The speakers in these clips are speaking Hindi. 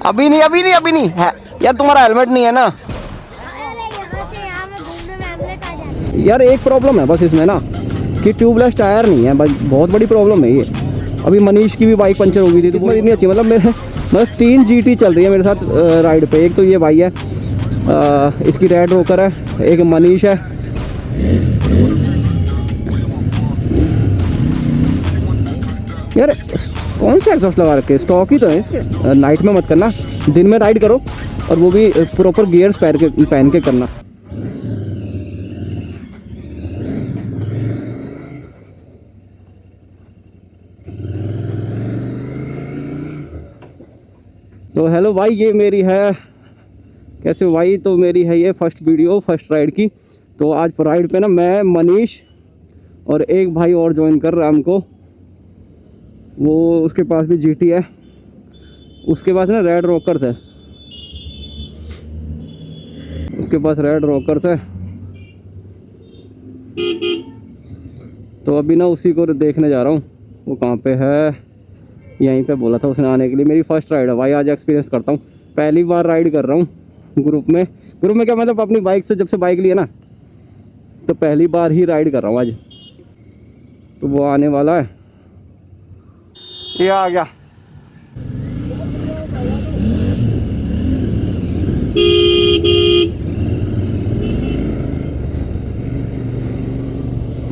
अभी नहीं अभी नहीं अभी नहीं है यार, तुम्हारा हेलमेट नहीं है ना यार। एक प्रॉब्लम है बस इसमें ना कि ट्यूबलेस टायर नहीं है, बस बहुत बड़ी प्रॉब्लम है ये। अभी मनीष की भी बाइक पंचर हो गई थी तो वो इतनी अच्छी, मतलब 3 GT चल रही है मेरे साथ राइड पे। एक तो ये भाई है, इसकी रेड रोकर है, एक मनीष है। यार कौन सा एग्जॉस्ट लगा रखे, स्टॉक ही तो है इसके। नाइट में मत करना, दिन में राइड करो और वो भी प्रॉपर गियर्स पहन के करना। तो हेलो भाई, ये मेरी है, कैसे हो भाई, तो मेरी है ये फर्स्ट वीडियो फर्स्ट राइड की। तो आज राइड पे ना मैं, मनीष और एक भाई और ज्वाइन कर रहा है हमको। वो उसके पास भी GT है, उसके पास ना रेड रॉकर्स है, उसके पास रेड रॉकर्स है। तो अभी ना उसी को देखने जा रहा हूँ, वो कहाँ पे है, यहीं पे बोला था उसने आने के लिए। मेरी फर्स्ट राइड है भाई, आज एक्सपीरियंस करता हूँ, पहली बार राइड कर रहा हूँ ग्रुप में। ग्रुप में क्या मतलब अपनी बाइक से, जब से बाइक ली है ना तो पहली बार ही राइड कर रहा हूँ आज। तो वो आने वाला है, ये आ गया।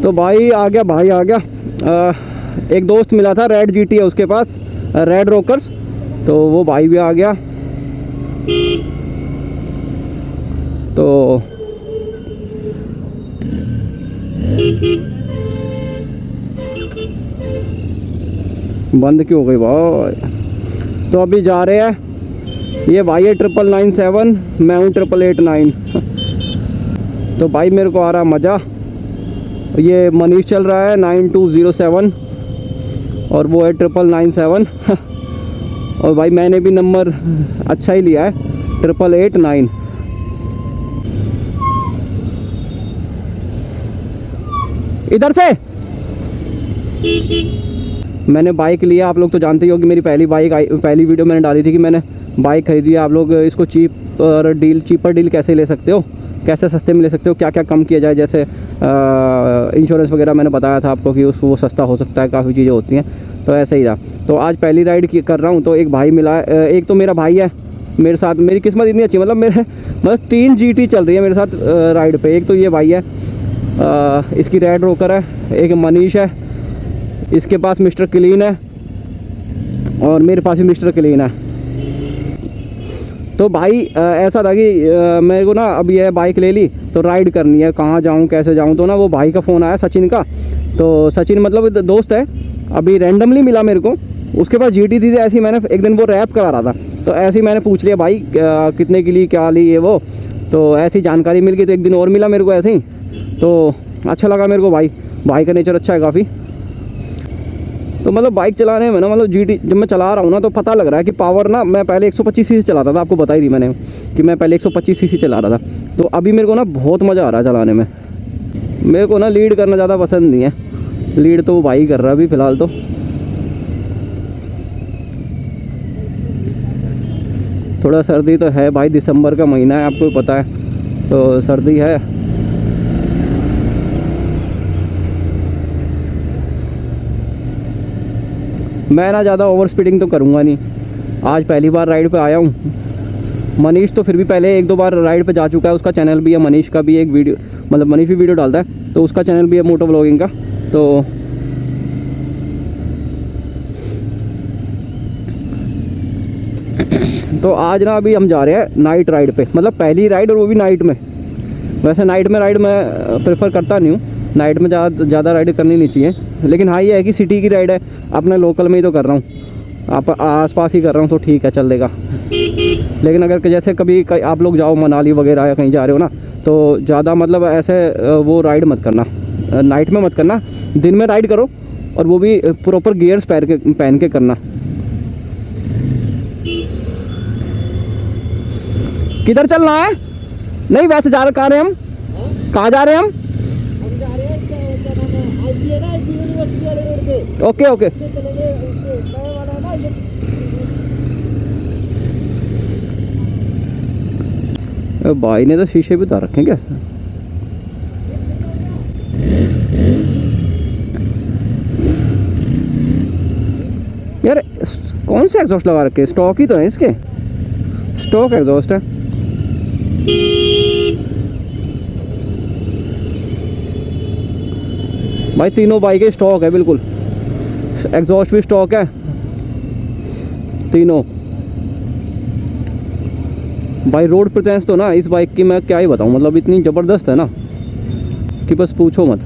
तो भाई आ गया, भाई आ गया। एक दोस्त मिला था, रेड GT है उसके पास, रेड रॉकर्स, तो वो भाई भी आ गया। तो बंद क्यों हो गई भाई। तो अभी जा रहे हैं, ये भाई है 9997, मैं हूँ 8889। तो भाई मेरे को आ रहा मज़ा। ये मनीष चल रहा है 9207 और वो है 9997। और भाई मैंने भी नंबर अच्छा ही लिया है, 8889। इधर से मैंने बाइक लिया, आप लोग तो जानते ही हो कि मेरी पहली बाइक पहली वीडियो मैंने डाली थी कि मैंने बाइक खरीदी है। आप लोग इसको चीपर डील कैसे ले सकते हो, कैसे सस्ते में ले सकते हो, क्या क्या कम किया जाए, जैसे इंश्योरेंस वगैरह मैंने बताया था आपको कि वो सस्ता हो सकता है, काफ़ी चीज़ें होती हैं। तो ऐसे ही था। तो आज पहली राइड कर रहा हूँ, तो एक भाई मिला, एक तो मेरा भाई है मेरे साथ। मेरी किस्मत इतनी अच्छी, मतलब 3 GT चल रही है मेरे साथ राइड पे। एक तो ये भाई है, इसकी रेड रोकर है, एक मनीष है, इसके पास मिस्टर क्लीन है और मेरे पास भी मिस्टर क्लीन है। तो भाई ऐसा था कि मेरे को ना अब ये बाइक ले ली तो राइड करनी है, कहाँ जाऊँ कैसे जाऊँ। तो ना वो भाई का फ़ोन आया, सचिन का। तो सचिन मतलब दोस्त है, अभी रैंडमली मिला मेरे को। उसके पास GT थी, ऐसे ही मैंने एक दिन वो रैप करा रहा था, तो ऐसे ही मैंने पूछ लिया भाई कितने की ली, क्या ली ये वो। तो ऐसी जानकारी मिल गई, तो एक दिन और मिला मेरे को ऐसे ही, तो अच्छा लगा मेरे को। भाई का नेचर अच्छा है काफ़ी। तो मतलब बाइक चलाने में ना, मतलब GT जब मैं चला रहा हूँ ना तो पता लग रहा है कि पावर ना, मैं पहले 125 cc चलाता था, आपको बताई थी मैंने कि मैं पहले 125 cc चला रहा था। तो अभी मेरे को ना बहुत मज़ा आ रहा है चलाने में। मेरे को ना लीड करना ज़्यादा पसंद नहीं है, लीड तो वो भाई कर रहा है अभी फ़िलहाल। तो थोड़ा सर्दी तो है भाई, दिसंबर का महीना है, आपको पता है, तो सर्दी है। मैं ना ज़्यादा ओवर स्पीडिंग तो करूँगा नहीं, आज पहली बार राइड पे आया हूँ। मनीष तो फिर भी पहले 1-2 बार राइड पे जा चुका है, उसका चैनल भी है, मनीष का भी एक वीडियो, मतलब मनीष भी वीडियो डालता है, तो उसका चैनल भी है मोटो व्लॉगिंग का। तो आज ना अभी हम जा रहे हैं नाइट राइड पे, मतलब पहली राइड और वो भी नाइट में। वैसे नाइट में राइड मैं प्रेफर करता नहीं हूँ, नाइट में ज़्यादा राइड करनी नहीं चाहिए। लेकिन हाँ ये है कि सिटी की राइड है, अपने लोकल में ही तो कर रहा हूँ, आस पास ही कर रहा हूँ, तो ठीक है चलेगा। लेकिन अगर जैसे कभी आप लोग जाओ मनाली वगैरह या कहीं जा रहे हो ना, तो ज़्यादा मतलब ऐसे वो राइड मत करना, नाइट में मत करना, दिन में राइड करो और वो भी प्रॉपर गियर्स पहन के करना। किधर चलना है? नहीं वैसे जा रहे, कहाँ रहे हम, कहाँ जा रहे हैं हम? Okay okay. भाई ने तो शीशे भी उतार रखे हैं क्या? यार कौन से एग्जॉस्ट लगा रखे? स्टॉक ही तो है इसके, स्टॉक एग्जॉस्ट है। भाई तीनों बाइक के स्टॉक है बिल्कुल, एग्जॉस्ट भी स्टॉक है तीनों। भाई रोड प्रेजेंस तो ना इस बाइक की मैं क्या ही बताऊं, मतलब इतनी ज़बरदस्त है ना कि बस पूछो मत।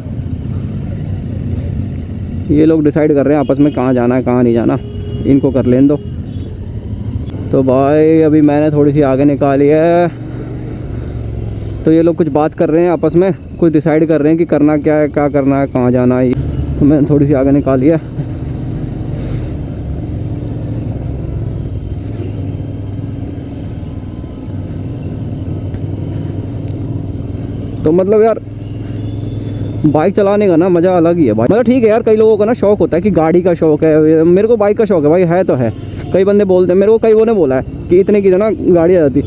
ये लोग डिसाइड कर रहे हैं आपस में कहाँ जाना है कहाँ नहीं जाना, इनको कर लेने दो। तो भाई अभी मैंने थोड़ी सी आगे निकाली है, तो ये लोग कुछ बात कर रहे हैं आपस में, कुछ डिसाइड कर रहे हैं कि करना क्या है, क्या करना है, कहाँ जाना है। तो मैंने थोड़ी सी आगे निकाली है। तो मतलब यार बाइक चलाने का ना मज़ा अलग ही है भाई। मतलब ठीक है यार, कई लोगों का ना शौक होता है कि गाड़ी का शौक है, मेरे को बाइक का शौक है भाई, है तो है। कई बंदे बोलते हैं मेरे को, कई वो ने बोला है कि इतने की जो ना गाड़ी आ जाती,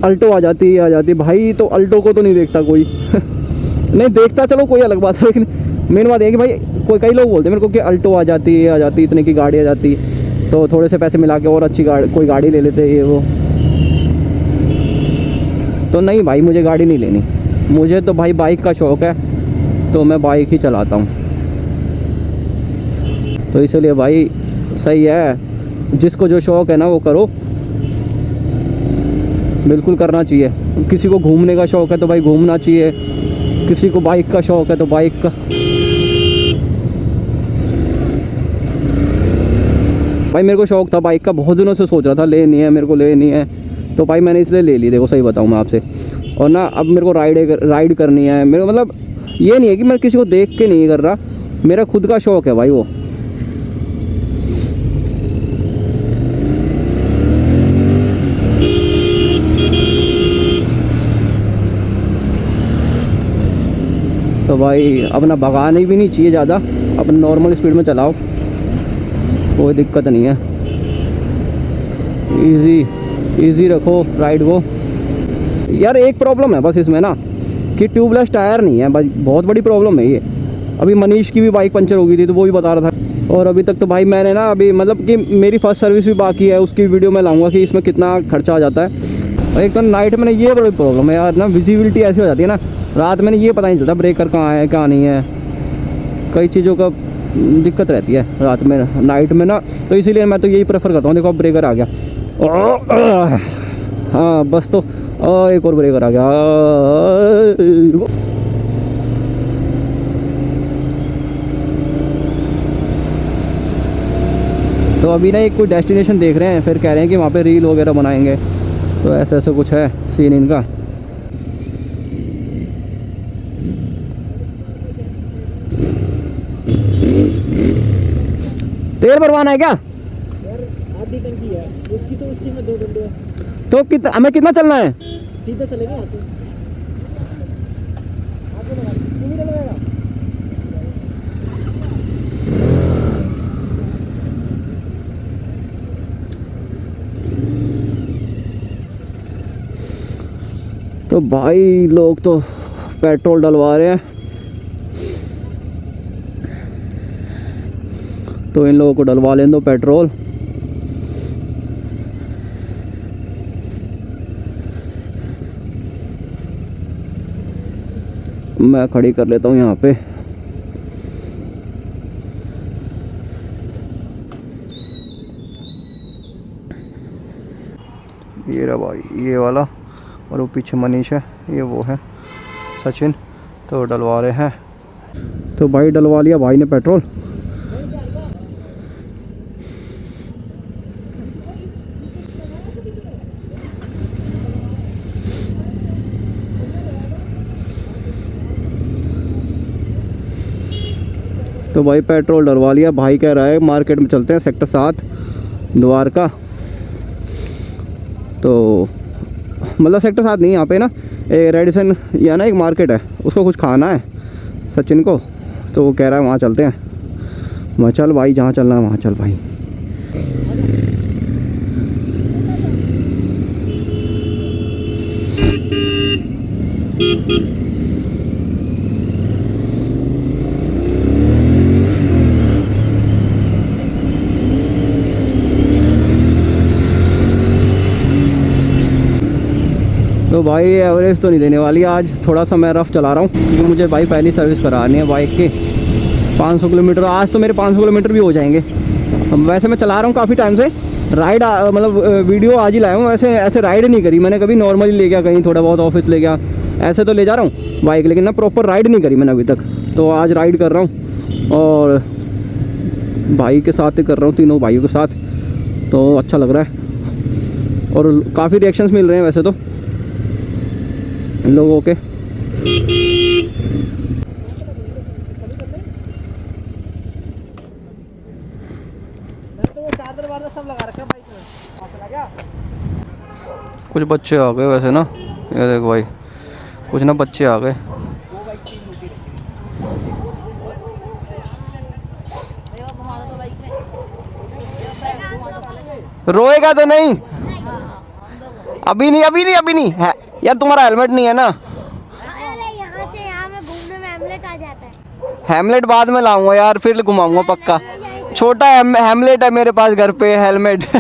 अल्टो आ जाती भाई। तो अल्टो को तो नहीं देखता कोई नहीं देखता, चलो कोई अलग बात है, लेकिन मेन बात है कि भाई कई लोग बोलते हैं मेरे को कि अल्टो आ जाती इतने की गाड़ी आ जाती, तो थोड़े से पैसे मिला के और अच्छी कोई गाड़ी ले लेते ये वो। तो नहीं भाई, मुझे गाड़ी नहीं लेनी, मुझे तो भाई बाइक का शौक़ है, तो मैं बाइक ही चलाता हूँ। तो इसलिए भाई सही है, जिसको जो शौक़ है ना वो करो, बिल्कुल करना चाहिए। किसी को घूमने का शौक़ है तो भाई घूमना चाहिए, किसी को बाइक का शौक़ है तो बाइक का। भाई मेरे को शौक़ था बाइक का, बहुत दिनों से सोच रहा था लेनी है, मेरे को लेनी है, तो भाई मैंने इसलिए ले ली। देखो सही बताऊँ मैं आपसे, और ना अब मेरे को राइड करनी है। मेरे मतलब ये नहीं है कि मैं किसी को देख के नहीं कर रहा, मेरा खुद का शौक़ है भाई वो। तो भाई अपना भगाने भी नहीं चाहिए ज़्यादा, अपना नॉर्मल स्पीड में चलाओ, कोई दिक्कत नहीं है। इजी रखो राइड को। यार एक प्रॉब्लम है बस इसमें ना कि ट्यूबलेस टायर नहीं है भाई, बहुत बड़ी प्रॉब्लम है ये। अभी मनीष की भी बाइक पंचर हो गई थी तो वो भी बता रहा था, और अभी तक तो भाई मैंने ना अभी मतलब कि मेरी फर्स्ट सर्विस भी बाकी है, उसकी वीडियो मैं लाऊंगा कि इसमें कितना खर्चा आ जाता है। एक तो नाइट में ये बड़ी प्रॉब्लम है यार ना, विजिबिलिटी ऐसी हो जाती है ना रात में, ये पता नहीं चलता ब्रेकर कहाँ है कहाँ नहीं है, कई चीज़ों का दिक्कत रहती है रात में नाइट में ना। तो इसीलिए मैं तो यही प्रेफर करता हूँ। देखो अब ब्रेकर आ गया, हाँ बस, तो एक और ब्रेकर आ गया। तो अभी ना एक कोई डेस्टिनेशन देख रहे हैं, फिर कह रहे हैं कि वहाँ पे रील वगैरह बनाएंगे, तो ऐसा कुछ है सीन इनका। तेल भरवाना है क्या? यार आधी टंकी है उसकी, तो उसकी में 2 घंटे है। तो हमें कितना चलना है? सीधा चलेगा यहाँ से, आगे लगा, तू भी डलवाएगा? तो भाई लोग तो पेट्रोल डलवा रहे हैं, तो इन लोगों को डलवा लें दो पेट्रोल। मैं खड़ी कर लेता हूँ यहाँ पे। ये रहा भाई ये वाला, और वो पीछे मनीष है, ये वो है सचिन, तो डलवा रहे हैं। तो भाई डलवा लिया भाई ने पेट्रोल। तो भाई पेट्रोल डलवा लिया, भाई कह रहा है मार्केट में चलते हैं सेक्टर 7 द्वारका। तो मतलब सेक्टर 7 नहीं, यहाँ पे ना रेडिसन या ना एक मार्केट है, उसको कुछ खाना है सचिन को, तो वो कह रहा है वहाँ चलते हैं। मैं चल भाई जहाँ चलना है वहाँ चल भाई। तो भाई एवरेज तो नहीं देने वाली आज, थोड़ा सा मैं रफ चला रहा हूँ क्योंकि मुझे भाई पहली सर्विस करानी है बाइक की। 500 किलोमीटर आज तो मेरे 500 किलोमीटर भी हो जाएंगे। वैसे मैं चला रहा हूँ काफ़ी टाइम से, राइड मतलब वीडियो आज ही लाया हूँ। वैसे ऐसे राइड नहीं करी मैंने कभी, नॉर्मली ले गया कहीं थोड़ा बहुत ऑफिस ले गया, ऐसे तो ले जा रहा हूँ बाइक, लेकिन ना प्रॉपर राइड नहीं करी मैंने अभी तक। तो आज राइड कर रहा हूँ और भाई के साथ ही कर रहा हूँ, तीनों भाइयों के साथ, तो अच्छा लग रहा है और काफ़ी रिएक्शंस मिल रहे हैं वैसे तो लोगों के। तो चार्जर वार्जर सब लगा रखा है बाइक में, चला गया। कुछ बच्चे आ गए वैसे ना, ये देख भाई कुछ ना बच्चे आ गए। रोएगा तो नहीं? अभी नहीं है यार, तुम्हारा हेलमेट नहीं है ना। अरे यहाँ से यहाँ में घूमने में हेमलेट आ जाता है। हेमलेट बाद में लाऊंगा यार, फिर घुमाऊंगा पक्का। छोटा हेमलेट है मेरे पास घर पे, हेलमेट। अरे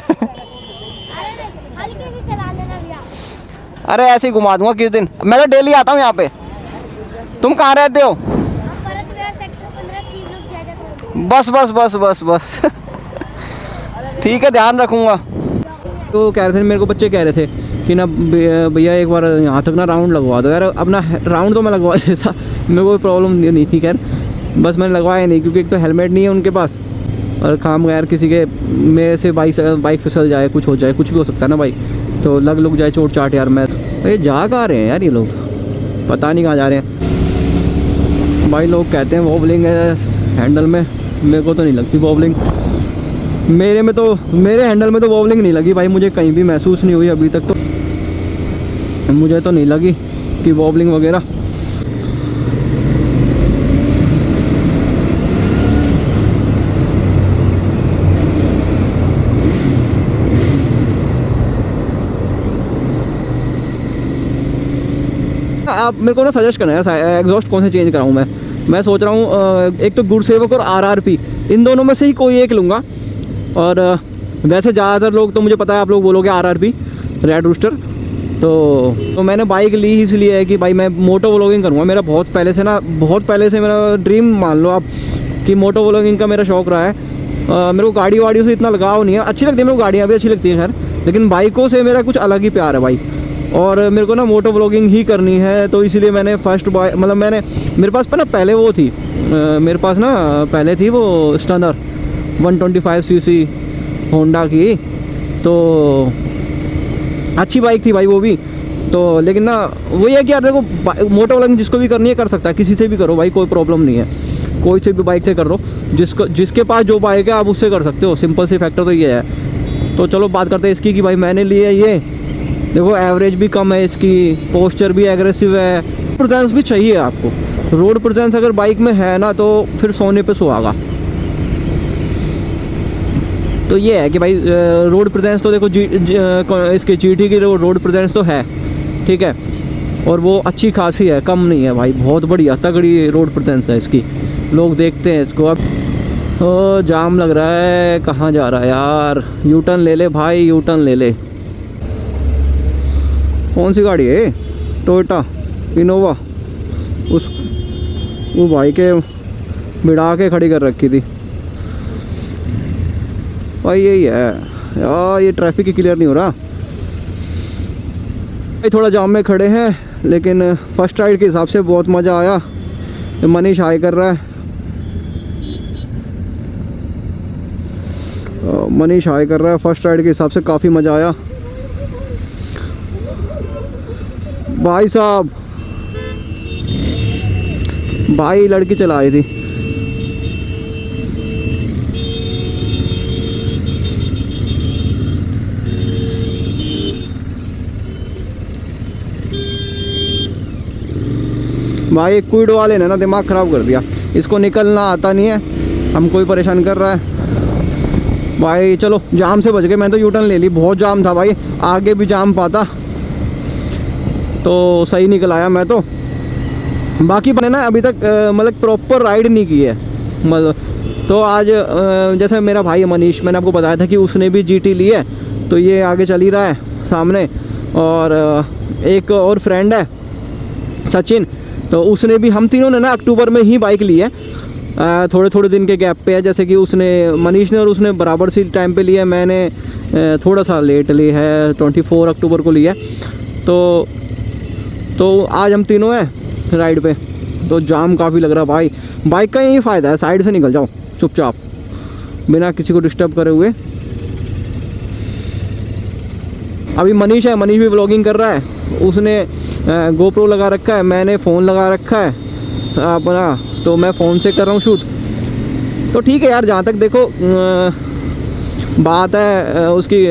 हल्के से चला लेना भैया। अरे ऐसे ही घुमा दूंगा किस दिन, मैं तो डेली आता हूँ यहाँ पे। तुम कहाँ रहते हो? हम परत विहार सेक्टर 15 सी ब्लॉक जाजा। बस बस बस बस बस। ठीक है, ध्यान रखूँगा। तो कह रहे थे मेरे को, बच्चे कह रहे थे कि ना भैया एक बार यहाँ तक ना राउंड लगवा दो यार। अपना राउंड तो मैं लगवा देता, मेरे को कोई प्रॉब्लम नहीं थी, खैर बस मैंने लगवाया नहीं क्योंकि एक तो हेलमेट नहीं है उनके पास, और काम गैर किसी के मेरे से बाइक फिसल जाए, कुछ हो जाए, कुछ भी हो सकता है ना भाई, तो लग जाए चोट चाट यार। मैं ये जा कहाँ रहे हैं यार ये लोग, पता नहीं कहाँ जा रहे हैं भाई। लोग कहते हैं वॉबलिंग है हैंडल में, मेरे को तो नहीं लगती वॉबलिंग। मेरे हैंडल में तो वॉबलिंग नहीं लगी भाई, मुझे कहीं भी महसूस नहीं हुई अभी तक, तो मुझे तो नहीं लगी कि वॉबलिंग वगैरह। आप मेरे को ना सजेस्ट करना है एग्जॉस्ट कौन से चेंज कराऊँ। मैं सोच रहा हूँ एक तो गुड़सेवक और आरआरपी, इन दोनों में से ही कोई एक लूँगा। और वैसे ज़्यादातर लोग तो मुझे पता है आप लोग बोलोगे आरआरपी रेड रूस्टर, तो मैंने बाइक ली इसलिए है कि भाई मैं मोटो व्लॉगिंग करूँगा। मेरा बहुत पहले से मेरा ड्रीम मान लो आप कि मोटो व्लॉगिंग का मेरा शौक़ रहा है। मेरे को गाड़ियों से इतना लगाव नहीं है, अच्छी लगती है मेरे को, गाड़ियाँ भी अच्छी लगती हैं खैर, लेकिन बाइकों से मेरा कुछ अलग ही प्यार है भाई। और मेरे को ना मोटो व्लॉगिंग ही करनी है, तो इसीलिए मैंने फर्स्ट बाइक मतलब मेरे पास ना पहले वो थी, मेरे पास ना पहले थी वो स्टनर 125 सीसी होंडा की, तो अच्छी बाइक थी भाई वो भी। तो लेकिन ना वही है कि यार देखो मोटो व्लॉगिंग जिसको भी करनी है कर सकता है, किसी से भी करो भाई, कोई प्रॉब्लम नहीं है, कोई से भी बाइक से कर लो, जिसके पास जो बाइक है आप उससे कर सकते हो, सिंपल सी फैक्टर तो ये है। तो चलो बात करते हैं इसकी कि भाई मैंने ली है ये, देखो एवरेज भी कम है इसकी, पोस्चर भी एग्रेसिव है, प्रेजेंस भी चाहिए आपको। रोड प्रेजेंस अगर बाइक में है ना तो फिर सोने पे सुहागा। तो ये है कि भाई रोड प्रेजेंस तो देखो इसके GT की रोड प्रेजेंस तो है, ठीक है, और वो अच्छी खासी है, कम नहीं है भाई, बहुत बढ़िया तगड़ी रोड प्रेजेंस है इसकी। लोग देखते हैं इसको। अब जाम लग रहा है, कहाँ जा रहा है यार, यू टर्न ले ले भाई, यू टर्न ले ले। कौन सी गाड़ी है? Toyota Innova. वो भाई के बिड़ा के खड़ी कर रखी थी भाई, यही है यार, ये ट्रैफिक ही क्लियर नहीं हो रहा भाई। थोड़ा जाम में खड़े हैं, लेकिन फर्स्ट राइड के हिसाब से बहुत मज़ा आया। मनीष हाई कर रहा है, मनीष हाई कर रहा है। फर्स्ट राइड के हिसाब से काफ़ी मज़ा आया भाई साहब। भाई लड़की चला रही थी, भाई क्विड वाले ने ना दिमाग ख़राब कर दिया, इसको निकलना आता नहीं है, हमको ही परेशान कर रहा है भाई। चलो जाम से बच गए, मैं तो यू टर्न ले ली, बहुत जाम था भाई, आगे भी जाम पाता तो सही निकल आया मैं तो। बाकी बने ना अभी तक मतलब प्रॉपर राइड नहीं की है, मतलब तो आज जैसे मेरा भाई है मनीष, मैंने आपको बताया था कि उसने भी GT ली है, तो ये आगे चल ही रहा है सामने। और एक और फ्रेंड है सचिन, तो उसने भी, हम तीनों ने ना अक्टूबर में ही बाइक ली है, थोड़े थोड़े दिन के गैप पे है। जैसे कि उसने, मनीष ने और उसने बराबर सी टाइम पे लिया है, मैंने थोड़ा सा लेट ली है, 24 अक्टूबर को लिया है। तो आज हम तीनों हैं राइड पे, तो जाम काफ़ी लग रहा है भाई। बाइक का यही फ़ायदा है, साइड से निकल जाओ चुपचाप बिना किसी को डिस्टर्ब करे हुए। अभी मनीष है, मनीष भी व्लॉगिंग कर रहा है, उसने गोप्रो लगा रखा है, मैंने फ़ोन लगा रखा है अपना, तो मैं फ़ोन से कर रहा हूँ शूट। तो ठीक है यार, जहाँ तक देखो बात है उसकी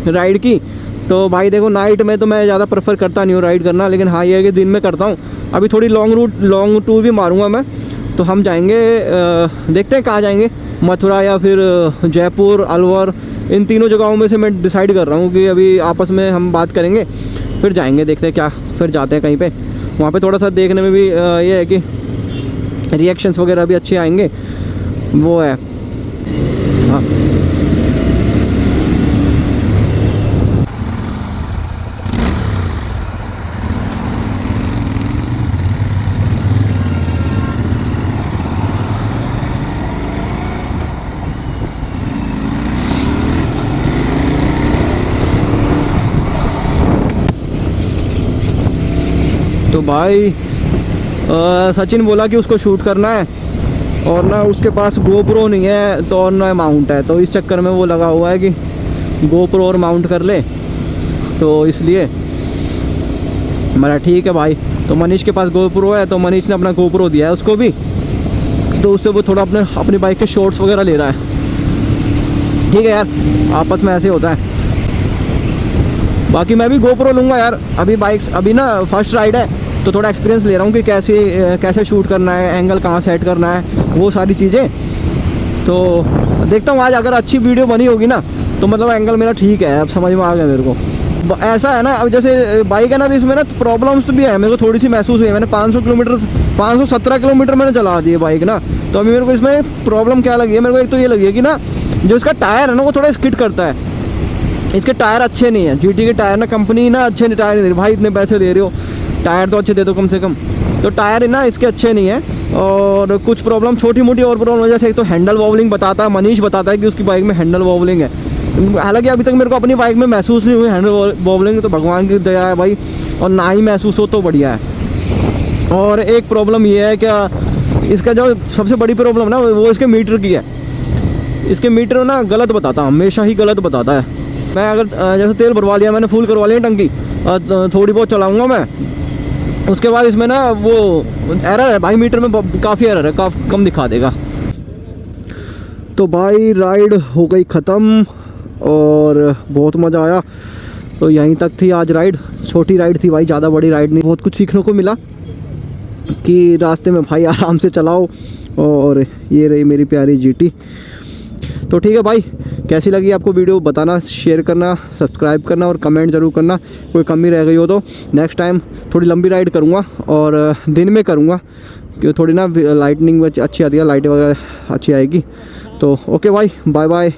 राइड की, तो भाई देखो नाइट में तो मैं ज़्यादा प्रेफर करता नहीं हूँ राइड करना, लेकिन हाँ ये है कि दिन में करता हूँ। अभी थोड़ी लॉन्ग टूर भी मारूंगा मैं, तो हम जाएंगे, देखते हैं कहाँ जाएंगे, मथुरा या फिर जयपुर, अलवर, इन तीनों जगहों में से मैं डिसाइड कर रहा हूँ कि अभी आपस में हम बात करेंगे, फिर जाएंगे, देखते हैं क्या, फिर जाते हैं कहीं पे। वहाँ पे थोड़ा सा देखने में भी ये है कि रिएक्शंस वगैरह भी अच्छे आएंगे, वो है। हाँ तो भाई सचिन बोला कि उसको शूट करना है, और ना उसके पास गोप्रो नहीं है तो और ना माउंट है, तो इस चक्कर में वो लगा हुआ है कि गोप्रो और माउंट कर ले, तो इसलिए मेरा ठीक है भाई। तो मनीष के पास गोप्रो है, तो मनीष ने अपना गोप्रो दिया है उसको भी, तो उससे वो थोड़ा अपनी बाइक के शॉट्स वगैरह ले रहा है। ठीक है यार, आपस में ऐसे होता है। बाकी मैं भी गोप्रो लूँगा यार, अभी ना फर्स्ट राइड है, तो थोड़ा एक्सपीरियंस ले रहा हूँ कि कैसे शूट करना है, एंगल कहाँ सेट करना है, वो सारी चीज़ें। तो देखता हूँ आज अगर अच्छी वीडियो बनी होगी ना, तो मतलब एंगल मेरा ठीक है, अब समझ में आ गया मेरे को। ऐसा है ना, अब जैसे बाइक है ना, तो इसमें ना प्रॉब्लम्स तो भी है, मेरे को थोड़ी सी महसूस हुई है। मैंने 517 किलोमीटर मैंने चला दी है बाइक ना, तो अभी मेरे को इसमें प्रॉब्लम क्या लगी है, मेरे को एक तो ये लगी है कि ना जो इसका टायर है ना वो थोड़ा स्किड करता है, इसके टायर अच्छे नहीं है। जीटी के टायर ना, कंपनी ना अच्छे टायर नहीं दे रही भाई, इतने पैसे दे रहे हो, टायर तो अच्छे दे दो कम से कम। तो टायर ना इसके अच्छे नहीं है, और कुछ प्रॉब्लम छोटी मोटी और प्रॉब्लम, जैसे एक तो हैंडल वॉबलिंग बताता है, मनीष बताता है कि उसकी बाइक में हैंडल वॉबलिंग है। हालांकि अभी तक मेरे को अपनी बाइक में महसूस नहीं हुई हैंडल वॉबलिंग, तो भगवान की दया है भाई, और ना ही महसूस हो तो बढ़िया है। और एक प्रॉब्लम ये है क्या, इसका जो सबसे बड़ी प्रॉब्लम ना वो इसके मीटर की है। इसके मीटर ना गलत बताता है, हमेशा ही गलत बताता है। मैं अगर जैसे तेल भरवा लिया मैंने, फुल करवा लिया टंकी, थोड़ी बहुत चलाऊँगा मैं, उसके बाद इसमें ना वो एरर है भाई, मीटर में काफ़ी एरर है, काफ़ी कम दिखा देगा। तो भाई राइड हो गई ख़त्म और बहुत मज़ा आया। तो यहीं तक थी आज राइड, छोटी राइड थी भाई, ज़्यादा बड़ी राइड नहीं। बहुत कुछ सीखने को मिला कि रास्ते में भाई आराम से चलाओ। और ये रही मेरी प्यारी जीटी। तो ठीक है भाई, कैसी लगी आपको वीडियो बताना, शेयर करना, सब्सक्राइब करना और कमेंट ज़रूर करना। कोई कमी रह गई हो तो नेक्स्ट टाइम थोड़ी लंबी राइड करूँगा और दिन में करूँगा, क्योंकि थोड़ी ना लाइटनिंग अच्छी आती है, लाइट वगैरह अच्छी आएगी। तो ओके भाई, बाय बाय।